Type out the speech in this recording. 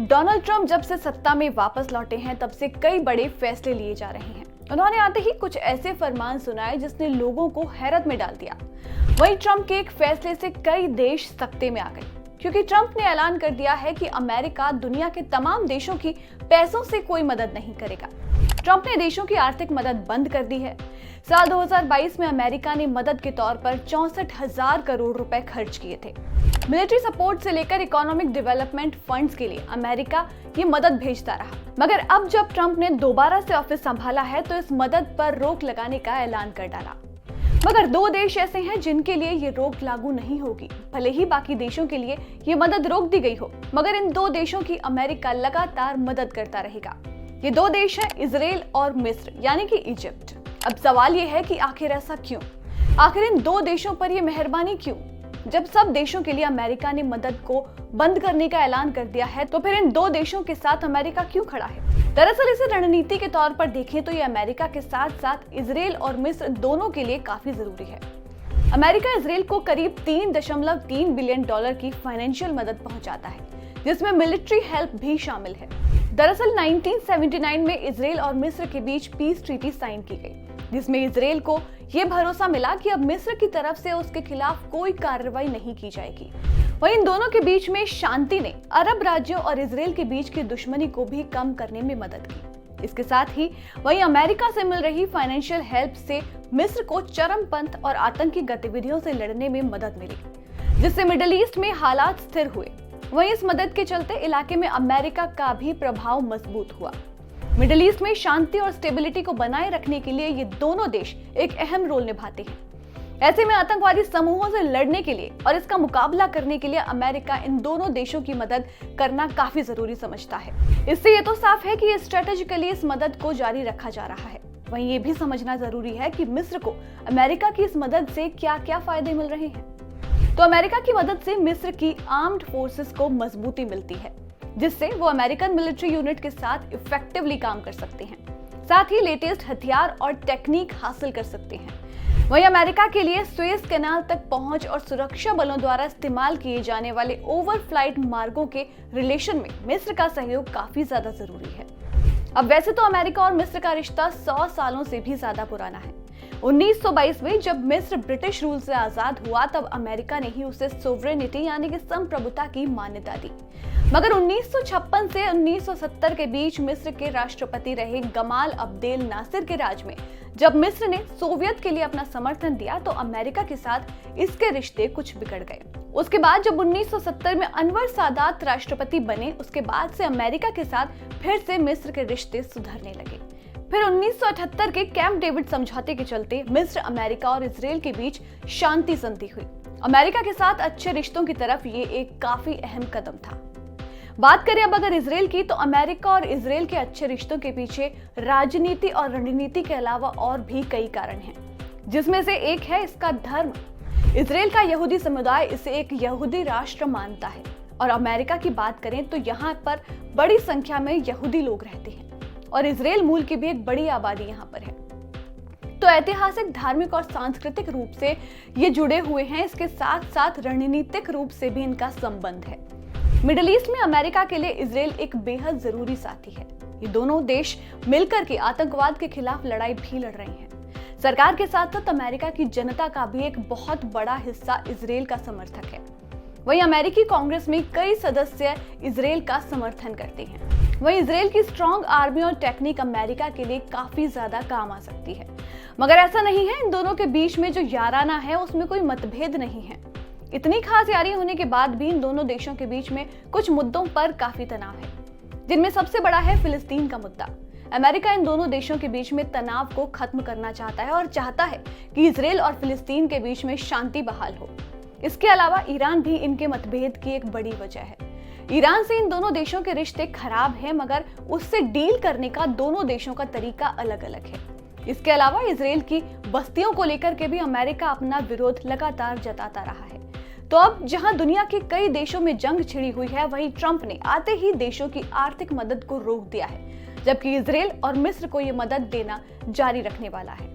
Donald Trump जब से सत्ता में वापस लौटे हैं तब से कई बड़े फैसले लिए जा रहे हैं। उन्होंने आते ही कुछ ऐसे फरमान सुनाए जिसने लोगों को हैरत में डाल दिया। वहीं ट्रंप के एक फैसले से कई देश सकते में आ गए, क्योंकि ट्रंप ने ऐलान कर दिया है कि अमेरिका दुनिया के तमाम देशों की पैसों से कोई मदद नहीं करेगा। ट्रंप ने देशों की आर्थिक मदद बंद कर दी है। साल 2022 में अमेरिका ने मदद के तौर पर 64,000 करोड़ रुपए खर्च किए थे। मिलिट्री सपोर्ट से लेकर इकोनॉमिक डेवलपमेंट फंड्स के लिए अमेरिका ये मदद भेजता रहा, मगर अब जब ट्रंप ने दोबारा से ऑफिस संभाला है तो इस मदद पर रोक लगाने का ऐलान कर डाला। मगर दो देश ऐसे हैं जिनके लिए ये रोक लागू नहीं होगी। भले ही बाकी देशों के लिए ये मदद रोक दी गई हो, मगर इन दो देशों की अमेरिका लगातार मदद करता रहेगा। ये दो देश हैं इजराइल और मिस्र, यानी कि इजिप्ट। अब सवाल ये है कि आखिर ऐसा क्यों? आखिर इन दो देशों पर ये मेहरबानी क्यों? जब सब देशों के लिए अमेरिका ने मदद को बंद करने का ऐलान कर दिया है तो फिर इन दो देशों के साथ अमेरिका क्यों खड़ा है? दरअसल इसे रणनीति के तौर पर देखें तो ये अमेरिका के साथ साथ इजराइल और मिस्र दोनों के लिए काफी जरूरी है। अमेरिका इजराइल को करीब 3.3 बिलियन डॉलर की फाइनेंशियल मदद पहुंचाता है, जिसमें मिलिट्री हेल्प भी शामिल है। दरअसल 1979 में इजराइल और मिस्र के बीच पीस ट्रीटी साइन की गई, जिसमें इजराइल को यह भरोसा मिला कि अब मिस्र की तरफ से उसके खिलाफ कोई कार्रवाई नहीं की जाएगी। वहीं इन दोनों के बीच में शांति ने अरब राज्यों और इजराइल के बीच की दुश्मनी को भी कम करने में मदद की। इसके साथ ही वहीं अमेरिका से मिल रही फाइनेंशियल हेल्प से मिस्र को चरमपंथ और आतंकी गतिविधियों से लड़ने में मदद मिली, जिससे मिडिल ईस्ट में हालात स्थिर हुए। वहीं इस मदद के चलते इलाके में अमेरिका का भी प्रभाव मजबूत हुआ। मिडिल ईस्ट में शांति और स्टेबिलिटी को बनाए रखने के लिए ये दोनों देश एक अहम रोल निभाते हैं। ऐसे में आतंकवादी समूहों से लड़ने के लिए और इसका मुकाबला करने के लिए अमेरिका इन दोनों देशों की मदद करना काफी जरूरी समझता है। इससे ये तो साफ है कि स्ट्रेटेजिकली इस मदद को जारी रखा जा रहा है। वहीं ये भी समझना जरूरी है कि मिस्र को अमेरिका की इस मदद से क्या क्या फायदे मिल रहे हैं। तो अमेरिका की मदद से मिस्र की आर्म्ड फोर्सेस को मजबूती मिलती है, जिससे वो अमेरिकन मिलिट्री यूनिट के साथ इफेक्टिवली काम कर सकते हैं, साथ ही लेटेस्ट हथियार और टेक्निक हासिल कर सकते हैं। वहीं अमेरिका के लिए सुएज कैनाल तक पहुंच और सुरक्षा बलों द्वारा इस्तेमाल किए जाने वाले ओवरफ्लाइट मार्गों के रिलेशन में मिस्र का सहयोग काफी ज्यादा जरूरी है। अब वैसे तो अमेरिका और मिस्र का रिश्ता 100 सालों से भी ज्यादा पुराना है। 1922 में जब मिस्र ब्रिटिश रूल से आजाद हुआ तब अमेरिका ने ही उसे सोवरेनिटी यानी कि संप्रभुता की मान्यता दी। मगर 1956 से 1970 के बीच मिस्र के राष्ट्रपति रहे गमाल अब्देल नासिर के राज में जब मिस्र ने सोवियत के लिए अपना समर्थन दिया तो अमेरिका के साथ इसके रिश्ते कुछ बिगड़ गए। उसके बाद जब 1970 में अनवर सादात राष्ट्रपति बने, उसके बाद से अमेरिका के साथ फिर से मिस्र के रिश्ते सुधरने लगे। फिर 1978 के कैंप डेविड समझौते के चलते मिस्र, अमेरिका और इजराइल के बीच शांति संधि हुई। अमेरिका के साथ अच्छे रिश्तों की तरफ ये एक काफी अहम कदम था। बात करें अब अगर इजराइल की, तो अमेरिका और इजराइल के अच्छे रिश्तों के पीछे राजनीति और रणनीति के अलावा और भी कई कारण हैं, जिसमें से एक है इसका धर्म। इजराइल का यहूदी समुदाय इसे एक यहूदी राष्ट्र मानता है और अमेरिका की बात करें तो यहाँ पर बड़ी संख्या में यहूदी लोग रहते हैं और इजराइल मूल की भी एक बड़ी आबादी यहाँ पर है। तो ऐतिहासिक, धार्मिक और सांस्कृतिक रूप से ये जुड़े हुए हैं। इसके साथ साथ रणनीतिक रूप से भी इनका संबंध है। मिडिल ईस्ट में अमेरिका के लिए इजराइल एक बेहद जरूरी साथी है। ये दोनों देश मिलकर के आतंकवाद के खिलाफ लड़ाई भी लड़ रहे हैं। सरकार के साथ साथ अमेरिका की जनता का भी एक बहुत बड़ा हिस्सा इजराइल का समर्थक है। वहीं अमेरिकी कांग्रेस में कई सदस्य इजराइल का समर्थन करते हैं। वहीं इजराइल की स्ट्रॉन्ग आर्मी और टेक्निक अमेरिका के लिए काफी ज्यादा काम आ सकती है। मगर ऐसा नहीं है, इन दोनों के बीच में जो याराना है उसमें कोई मतभेद नहीं है। इतनी खास यारी होने के बाद भी इन दोनों देशों के बीच में कुछ मुद्दों पर काफी तनाव है, जिनमें सबसे बड़ा है फिलिस्तीन का मुद्दा। अमेरिका इन दोनों देशों के बीच में तनाव को खत्म करना चाहता है और चाहता है कि इजराइल और फिलिस्तीन के बीच में शांति बहाल हो। इसके अलावा ईरान भी इनके मतभेद की एक बड़ी वजह है। ईरान से इन दोनों देशों के रिश्ते खराब हैं, मगर उससे डील करने का दोनों देशों का तरीका अलग अलग है। इसके अलावा इजराइल की बस्तियों को लेकर के भी अमेरिका अपना विरोध लगातार जताता रहा है। तो अब जहां दुनिया के कई देशों में जंग छिड़ी हुई है, वहीं ट्रंप ने आते ही देशों की आर्थिक मदद को रोक दिया है, जबकि इजराइल और मिस्र को ये मदद देना जारी रखने वाला है।